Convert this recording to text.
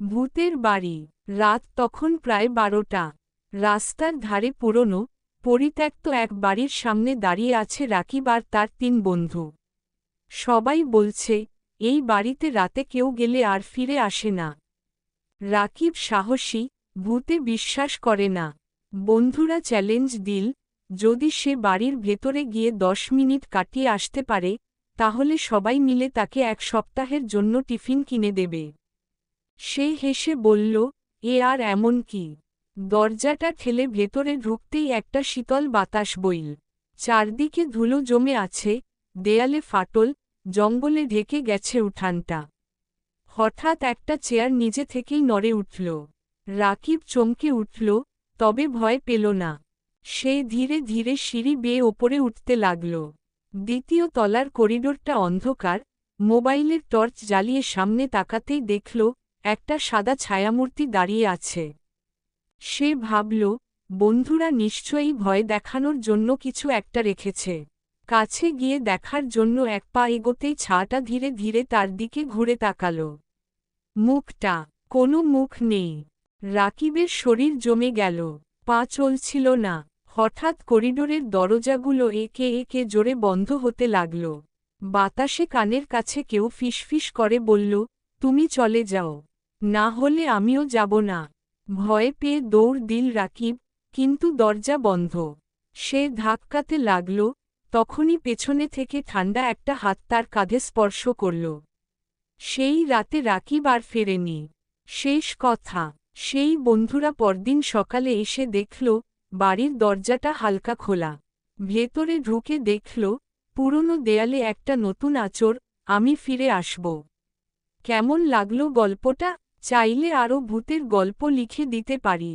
ভূতের বাড়ি। রাত তখন প্রায় 12টা। রাস্তার ধারে পুরনো পরিত্যক্ত এক বাড়ির সামনে দাঁড়িয়ে আছে রাকিব আর তার 3 বন্ধু। সবাই বলছে এই বাড়িতে রাতে কেউ গেলে আর ফিরে আসে না। রাকিব সাহসী, ভূতে বিশ্বাস করে না। বন্ধুরা চ্যালেঞ্জ দিল, যদি সে বাড়ির ভেতরে গিয়ে 10 মিনিট কাটিয়ে আসতে পারে, তাহলে সবাই মিলে তাকে 1 সপ্তাহের জন্য টিফিন কিনে দেবে। সে হেসে বলল, এ আর এমন কি। দরজাটা ঠেলে ভেতরে ঢুকতেই একটা শীতল বাতাস বইল। চারদিকে ধুলো জমে আছে, দেয়ালে ফাটল, জঙ্গলে ঢেকে গেছে উঠানটা। হঠাৎ একটা চেয়ার নিজে থেকেই নড়ে উঠল। রাকিব চমকে উঠল, তবে ভয় পেল না। সে ধীরে ধীরে সিঁড়ি বেয়ে ওপরে উঠতে লাগল। দ্বিতীয় তলার করিডোরটা অন্ধকার। মোবাইলের টর্চ জ্বালিয়ে সামনে তাকাতেই দেখল একটা সাদা ছায়ামূর্তি দাঁড়িয়ে আছে। সে ভাবল, বন্ধুরা নিশ্চয়ই ভয় দেখানোর জন্য কিছু একটা রেখেছে। কাছে গিয়ে দেখার জন্য 1 পা এগোতেই ছায়াটা ধীরে ধীরে তার দিকে ঘুরে তাকাল। মুখটা, কোনো মুখ নেই। রাকিবের শরীর জমে গেল, পা চলছিল না। হঠাৎ করিডোরের দরজাগুলো একে একে জোরে বন্ধ হতে লাগল। বাতাসে কানের কাছে কেউ ফিসফিস করে বলল, তুমি চলে যাও, না হলে আমিও যাব না। ভয়ে পেয়ে দৌড় দিল রাকিব, কিন্তু দরজা বন্ধ। সে ধাক্কাতে লাগল, তখনই পেছনে থেকে ঠান্ডা একটা হাত তার কাঁধে স্পর্শ করল। সেই রাতে রাকিব আর ফেরেনি। শেষ কথা, সেই বন্ধুরা পরদিন সকালে এসে দেখল বাড়ির দরজাটা হালকা খোলা। ভেতরে ঢুকে দেখল পুরনো দেয়ালে একটা নতুন আঁচড়, আমি ফিরে আসব। কেমন লাগলো গল্পটা? চাইলে আরও ভূতের গল্প লিখে দিতে পারি।